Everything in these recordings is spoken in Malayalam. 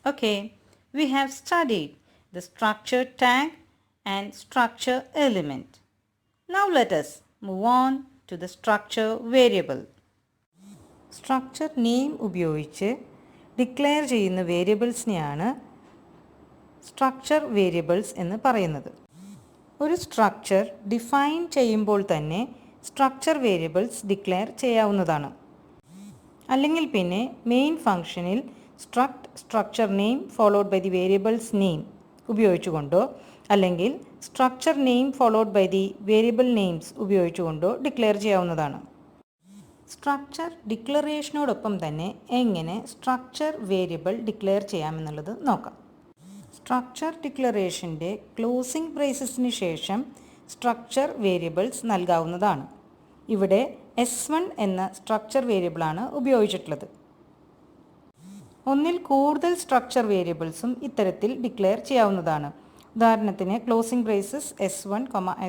Okay, we have studied the structure tag and structure element. Now let us move on to the structure variable. Structure name ഉപയോഗിച്ച് ഡിക്ലെയർ ചെയ്യുന്ന വേരിയബിൾസിനെയാണ് സ്ട്രക്ചർ വേരിയബിൾസ് എന്ന് പറയുന്നത്. ഒരു സ്ട്രക്ചർ ഡിഫൈൻ ചെയ്യുമ്പോൾ തന്നെ സ്ട്രക്ചർ വേരിയബിൾസ് ഡിക്ലെയർ ചെയ്യാവുന്നതാണ്. അല്ലെങ്കിൽ പിന്നെ മെയിൻ ഫംഗ്ഷനിൽ structure name followed by the variables name ഉപയോഗിച്ചുകൊണ്ടോ അല്ലെങ്കിൽ structure name followed by the variable names ഉപയോഗിച്ചുകൊണ്ടോ ഡിക്ലെയർ ചെയ്യാവുന്നതാണ്. സ്ട്രക്ചർ ഡിക്ലറേഷനോടൊപ്പം തന്നെ എങ്ങനെ സ്ട്രക്ചർ വേരിയബിൾ ഡിക്ലെയർ ചെയ്യാമെന്നുള്ളത് നോക്കാം. സ്ട്രക്ചർ ഡിക്ലറേഷൻ്റെ ക്ലോസിംഗ് ബ്രേസസിന് ശേഷം സ്ട്രക്ചർ വേരിയബിൾസ് നൽകാവുന്നതാണ്. ഇവിടെ S1 എന്ന സ്ട്രക്ചർ വേരിയബിളാണ് ഉപയോഗിച്ചിട്ടുള്ളത്. ഒന്നിൽ കൂടുതൽ സ്ട്രക്ചർ വേരിയബിൾസും ഇത്തരത്തിൽ ഡിക്ലെയർ ചെയ്യാവുന്നതാണ്. ഉദാഹരണത്തിന് closing braces S1,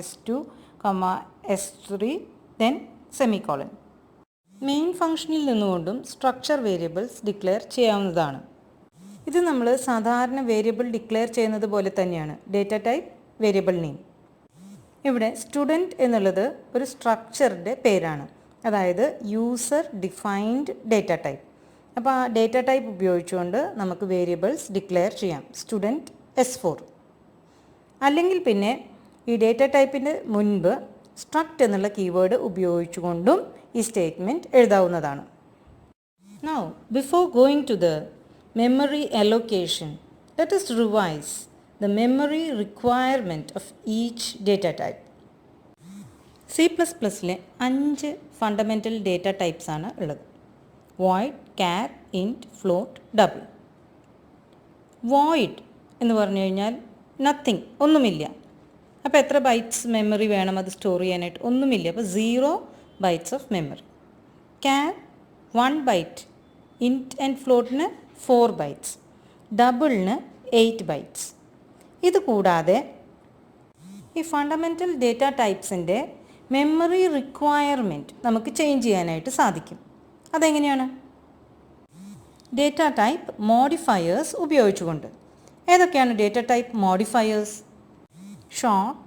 S2, S3 then semicolon. Main ഫംഗ്ഷനിൽ നിന്നുകൊണ്ടും സ്ട്രക്ചർ വേരിയബിൾസ് ഡിക്ലെയർ ചെയ്യാവുന്നതാണ്. ഇത് നമ്മൾ സാധാരണ വേരിയബിൾ ഡിക്ലെയർ ചെയ്യുന്നത് പോലെ തന്നെയാണ്. Data type, variable name. ഇവിടെ സ്റ്റുഡൻറ്റ് എന്നുള്ളത് ഒരു സ്ട്രക്ചറിൻ്റെ പേരാണ്, അതായത് യൂസർ ഡിഫൈൻഡ് ഡേറ്റ ടൈപ്പ്. അപ്പോൾ ആ ഡേറ്റ ടൈപ്പ് ഉപയോഗിച്ചുകൊണ്ട് നമുക്ക് വേരിയബിൾസ് ഡിക്ലെയർ ചെയ്യാം. Student S4. അല്ലെങ്കിൽ പിന്നെ ഈ ഡേറ്റ ടൈപ്പിൻ്റെ മുൻപ് സ്ട്രക്ട് എന്നുള്ള കീവേഡ് ഉപയോഗിച്ചുകൊണ്ടും ഈ സ്റ്റേറ്റ്മെൻറ്റ് എഴുതാവുന്നതാണ്. Now, before going to the memory allocation, let us revise the memory requirement of each data type. C++ലെ 5 fundamental data types ആണ് ഉള്ളത്. void, char, int, float, double. void എന്ന് പറഞ്ഞു കഴിഞ്ഞാൽ നത്തിങ്, ഒന്നുമില്ല. അപ്പോൾ എത്ര ബൈറ്റ്സ് മെമ്മറി വേണം അത് സ്റ്റോർ ചെയ്യാനായിട്ട്? ഒന്നുമില്ല. അപ്പോൾ 0 bytes of memory. char 1 byte, int and ഫ്ലോട്ടിന് 4 ബൈറ്റ്സ്, ഡബിളിന് 8 ബൈറ്റ്സ്. ഇത് കൂടാതെ ഈ ഫണ്ടമെൻ്റൽ ഡേറ്റ ടൈപ്സിൻ്റെ മെമ്മറി റിക്വയർമെൻറ്റ് നമുക്ക് ചേഞ്ച് ചെയ്യാനായിട്ട് സാധിക്കും. അതെങ്ങനെയാണ്? ഡേറ്റ ടൈപ്പ് മോഡിഫയേഴ്സ് ഉപയോഗിച്ചുകൊണ്ട്. ഏതൊക്കെയാണ് data type modifiers? Short,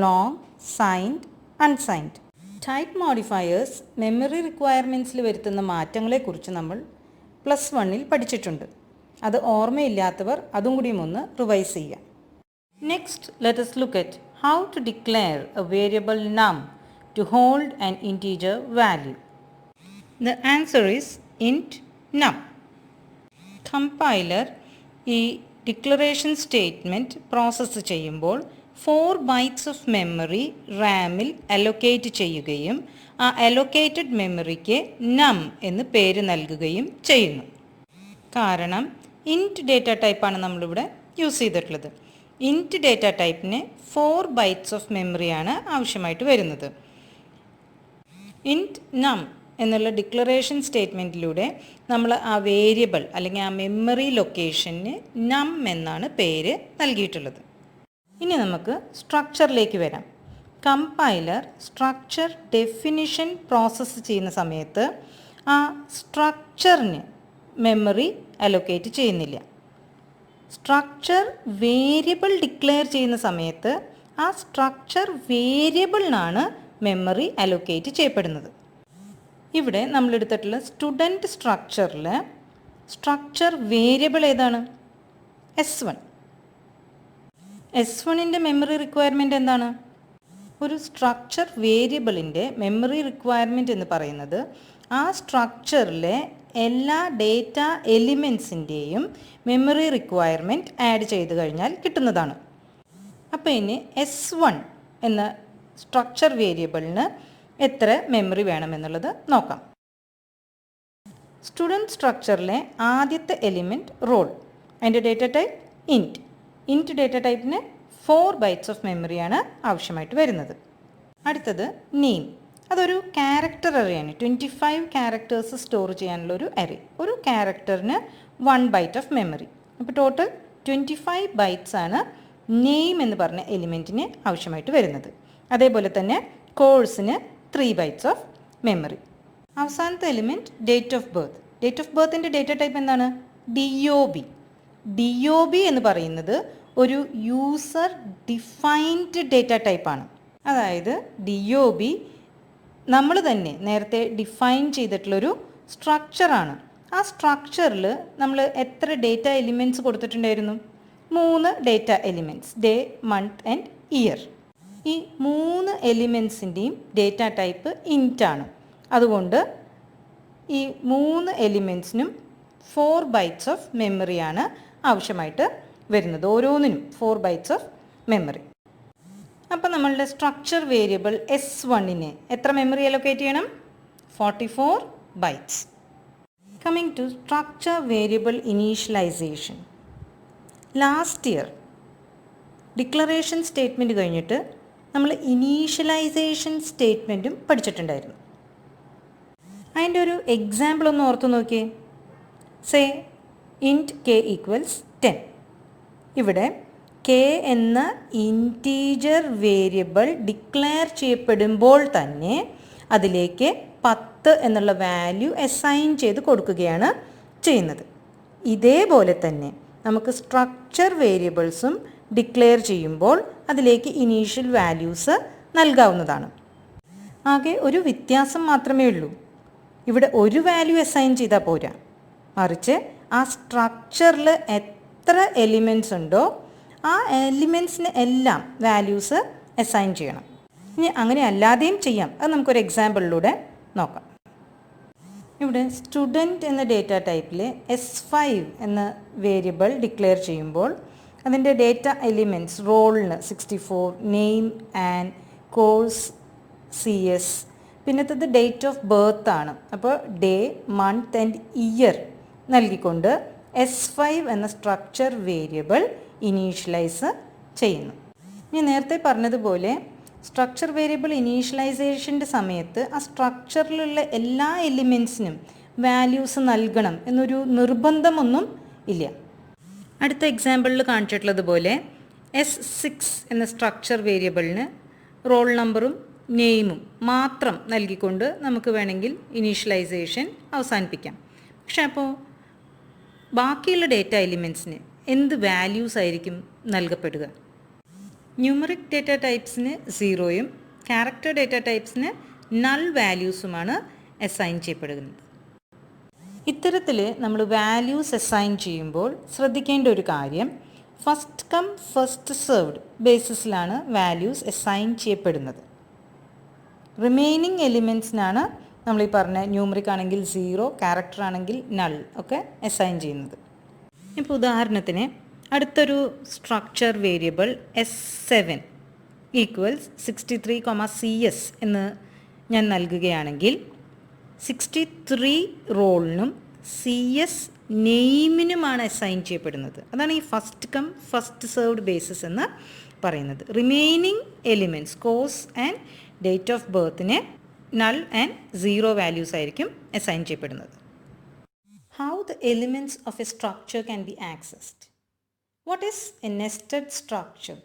long, signed, unsigned. Type modifiers memory റിക്വയർമെൻറ്റ്സിൽ വരുത്തുന്ന മാറ്റങ്ങളെക്കുറിച്ച് നമ്മൾ +1 പഠിച്ചിട്ടുണ്ട്. അത് ഓർമ്മയില്ലാത്തവർ അതും കൂടിയും ഒന്ന് റിവൈസ് ചെയ്യാം. Next let us look at how to declare a variable num to hold an integer value. The answer is int num. Compiler ഈ ഡിക്ലറേഷൻ സ്റ്റേറ്റ്മെൻറ്റ് പ്രോസസ്സ് ചെയ്യുമ്പോൾ 4 ബൈറ്റ്സ് ഓഫ് മെമ്മറി റാമിൽ അലൊക്കേറ്റ് ചെയ്യുകയും ആ അലൊക്കേറ്റഡ് മെമ്മറിക്ക് നം എന്ന് പേര് നൽകുകയും ചെയ്യുന്നു. കാരണം ഇൻറ്റ് ഡേറ്റ ടൈപ്പാണ് നമ്മളിവിടെ യൂസ് ചെയ്തിട്ടുള്ളത്. ഇൻറ്റ് ഡേറ്റ ടൈപ്പിന് 4 ബൈറ്റ്സ് ഓഫ് മെമ്മറിയാണ് ആവശ്യമായിട്ട് വരുന്നത്. ഇൻറ്റ് നം എന്നുള്ള ഡിക്ലറേഷൻ സ്റ്റേറ്റ്മെൻറ്റിലൂടെ നമ്മൾ ആ വേരിയബിൾ അല്ലെങ്കിൽ ആ മെമ്മറി ലൊക്കേഷന് നം എന്നാണ് പേര് നൽകിയിട്ടുള്ളത്. ഇനി നമുക്ക് സ്ട്രക്ചറിലേക്ക് വരാം. കമ്പൈലർ സ്ട്രക്ചർ ഡെഫിനിഷൻ പ്രോസസ്സ് ചെയ്യുന്ന സമയത്ത് ആ സ്ട്രക്ചറിന് മെമ്മറി അലൊക്കേറ്റ് ചെയ്യുന്നില്ല. സ്ട്രക്ചർ വേരിയബിൾ ഡിക്ലെയർ ചെയ്യുന്ന സമയത്ത് ആ സ്ട്രക്ചർ വേരിയബിളിനാണ് മെമ്മറി അലൊക്കേറ്റ് ചെയ്യപ്പെടുന്നത്. ഇവിടെ നമ്മളെടുത്തിട്ടുള്ള സ്റ്റുഡൻറ്റ് സ്ട്രക്ചറിൽ സ്ട്രക്ചർ വേരിയബിൾ ഏതാണ്? S1. S1ൻ്റെ മെമ്മറി റിക്വയർമെൻറ്റ് എന്താണ്? ഒരു സ്ട്രക്ചർ വേരിയബിളിൻ്റെ മെമ്മറി റിക്വയർമെൻറ്റ് എന്ന് പറയുന്നത് ആ സ്ട്രക്ചറിലെ എല്ലാ ഡേറ്റ എലിമെൻസിൻ്റെയും മെമ്മറി റിക്വയർമെൻറ്റ് ആഡ് ചെയ്ത് കഴിഞ്ഞാൽ കിട്ടുന്നതാണ്. അപ്പോൾ ഇനി S1 എന്ന സ്ട്രക്ചർ വേരിയബിളിന് എത്ര മെമ്മറി വേണമെന്നുള്ളത് നോക്കാം. സ്റ്റുഡൻറ്റ് സ്ട്രക്ചറിലെ ആദ്യത്തെ എലിമെൻറ്റ് റോൾ, അതിൻ്റെ data type int. Int data ടൈപ്പിന് 4 ബൈറ്റ്സ് ഓഫ് മെമ്മറിയാണ് ആവശ്യമായിട്ട് വരുന്നത്. അടുത്തത് നെയിം. അതൊരു ക്യാരക്ടർ അറേയാണ്. 25 ക്യാരക്ടേഴ്സ് സ്റ്റോർ ചെയ്യാനുള്ള ഒരു അറേ. ഒരു ക്യാരക്ടറിന് 1 ബൈറ്റ് ഓഫ് മെമ്മറി. അപ്പോൾ ടോട്ടൽ 25 ബൈറ്റ്സ് ആണ് നെയിം എന്ന് പറഞ്ഞ എലിമെൻറ്റിന് ആവശ്യമായിട്ട് വരുന്നത്. അതേപോലെ തന്നെ കോഴ്സിന് 3 ബൈറ്റ്സ് ഓഫ് മെമ്മറി. അവസാനത്തെ element date of birth. Date of ബർത്തിൻ്റെ ഡേറ്റ ടൈപ്പ് എന്താണ്? DOB. DOB എന്ന് പറയുന്നത് ഒരു യൂസർ ഡിഫൈൻഡ് ഡേറ്റ ടൈപ്പാണ്. അതായത് DOB നമ്മൾ തന്നെ നേരത്തെ ഡിഫൈൻ ചെയ്തിട്ടുള്ളൊരു സ്ട്രക്ചറാണ്. ആ സ്ട്രക്ചറിൽ നമ്മൾ എത്ര ഡേറ്റ എലിമെൻറ്റ്സ് കൊടുത്തിട്ടുണ്ടായിരുന്നു? 3 data elements, day, month and year. ഈ 3 എലിമെൻറ്റ്സിൻ്റെയും ഡേറ്റ ടൈപ്പ് ഇൻറ്റ് ആണ്. അതുകൊണ്ട് ഈ 3 എലിമെൻറ്റ്സിനും 4 ബൈറ്റ്സ് ഓഫ് മെമ്മറിയാണ് ആവശ്യമായിട്ട് വരുന്നത്. ഓരോന്നിനും 4 ബൈറ്റ്സ് ഓഫ് മെമ്മറി. അപ്പോൾ നമ്മളുടെ സ്ട്രക്ചർ വേരിയബിൾ S1ന് എത്ര മെമ്മറി അലൊക്കേറ്റ് ചെയ്യണം? 44 bytes. Coming to structure variable initialization. Last year declaration statement കഴിഞ്ഞിട്ട് നമ്മൾ ഇനീഷ്യലൈസേഷൻ സ്റ്റേറ്റ്മെൻറ്റും പഠിച്ചിട്ടുണ്ടായിരുന്നു. അതിൻ്റെ ഒരു എക്സാമ്പിൾ ഒന്ന് ഓർത്ത് നോക്കിയേ. Say int k equals 10. ഇവിടെ k എന്ന ഇൻറ്റീജർ വേരിയബിൾ ഡിക്ലെയർ ചെയ്യപ്പെടുമ്പോൾ തന്നെ അതിലേക്ക് 10 എന്നുള്ള വാല്യൂ അസൈൻ ചെയ്ത് കൊടുക്കുകയാണ് ചെയ്യുന്നത്. ഇതേപോലെ തന്നെ നമുക്ക് സ്ട്രക്ചർ വേരിയബിൾസും ഡിക്ലെയർ ചെയ്യുമ്പോൾ അതിലേക്ക് ഇനീഷ്യൽ വാല്യൂസ് നൽകാവുന്നതാണ്. ആകെ ഒരു വ്യത്യാസം മാത്രമേ ഉള്ളൂ. ഇവിടെ ഒരു വാല്യൂ അസൈൻ ചെയ്താൽ പോരാ, മറിച്ച് ആ സ്ട്രക്ചറിൽ എത്ര എലിമെൻറ്റ്സ് ഉണ്ടോ ആ എലിമെൻറ്റ്സിന് എല്ലാം വാല്യൂസ് അസൈൻ ചെയ്യണം. ഇനി അങ്ങനെ അല്ലാതെയും ചെയ്യാം. അത് നമുക്കൊരു എക്സാമ്പിളിലൂടെ നോക്കാം. ഇവിടെ സ്റ്റുഡൻറ്റ് എന്ന ഡേറ്റ ടൈപ്പിൽ S5 എന്ന വേരിയബിൾ ഡിക്ലെയർ ചെയ്യുമ്പോൾ അതിൻ്റെ ഡേറ്റ എലിമെൻറ്റ്സ് റോളിന് 64, നെയിം ആൻഡ് കോഴ്സ് CS, പിന്നത്തത് ഡേറ്റ് ഓഫ് ബർത്ത് ആണ്. അപ്പോൾ ഡേ, മന്ത് ആൻഡ് ഇയർ നൽകിക്കൊണ്ട് S5 എന്ന സ്ട്രക്ചർ വേരിയബിൾ ഇനീഷ്യലൈസ് ചെയ്യുന്നു. ഇനി നേരത്തെ പറഞ്ഞതുപോലെ സ്ട്രക്ചർ വേരിയബിൾ ഇനീഷ്യലൈസേഷൻ്റെ സമയത്ത് ആ സ്ട്രക്ചറിലുള്ള എല്ലാ എലിമെൻറ്റ്സിനും വാല്യൂസ് നൽകണം എന്നൊരു നിർബന്ധമൊന്നും ഇല്ല. അടുത്ത എക്സാമ്പിളിൽ കാണിച്ചിട്ടുള്ളതുപോലെ S6 എന്ന സ്ട്രക്ചർ വേരിയബിളിന് റോൾ നമ്പറും നെയിമും മാത്രം നൽകിക്കൊണ്ട് നമുക്ക് വേണമെങ്കിൽ ഇനീഷ്യലൈസേഷൻ അവസാനിപ്പിക്കാം. പക്ഷെ അപ്പോൾ ബാക്കിയുള്ള ഡേറ്റ എലിമെൻറ്റ്സിന് എന്ത് വാല്യൂസ് ആയിരിക്കും നൽകപ്പെടുക? ന്യൂമറിക് ഡേറ്റ ടൈപ്സിന് 0യും ക്യാരക്ടർ ഡേറ്റ ടൈപ്സിന് നൾ വാല്യൂസുമാണ് അസൈൻ ചെയ്യപ്പെടുന്നത്. ഇത്തരത്തിൽ നമ്മൾ വാല്യൂസ് അസൈൻ ചെയ്യുമ്പോൾ ശ്രദ്ധിക്കേണ്ട ഒരു കാര്യം, ഫസ്റ്റ് കം ഫസ്റ്റ് സെർവ്ഡ് ബേസിസിലാണ് വാല്യൂസ് അസൈൻ ചെയ്യപ്പെടുന്നത്. റിമൈനിങ് എലിമെൻറ്റ്സിനാണ് നമ്മൾ ഈ പറഞ്ഞ ന്യൂമറിക് ആണെങ്കിൽ 0, ക്യാരക്ടർ ആണെങ്കിൽ നൾ ഒക്കെ അസൈൻ ചെയ്യുന്നത്. ഇപ്പോൾ ഉദാഹരണത്തിന് അടുത്തൊരു structure variable S7 equals 63, CS എന്ന് ഞാൻ നൽകുകയാണെങ്കിൽ 63 റോളിനും CS നെയിമിനുമാണ് അസൈൻ ചെയ്യപ്പെടുന്നത്. അതാണ് ഈ first come first served basis എന്ന് പറയുന്നത്. Remaining elements course and date of ബർത്തിന് നൾ ആൻഡ് 0 വാല്യൂസ് ആയിരിക്കും അസൈൻ ചെയ്യപ്പെടുന്നത്. How the elements of a structure can be accessed? What is a nested structure?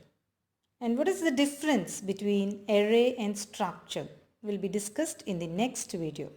And what is the difference between array and structure will be discussed in the next video.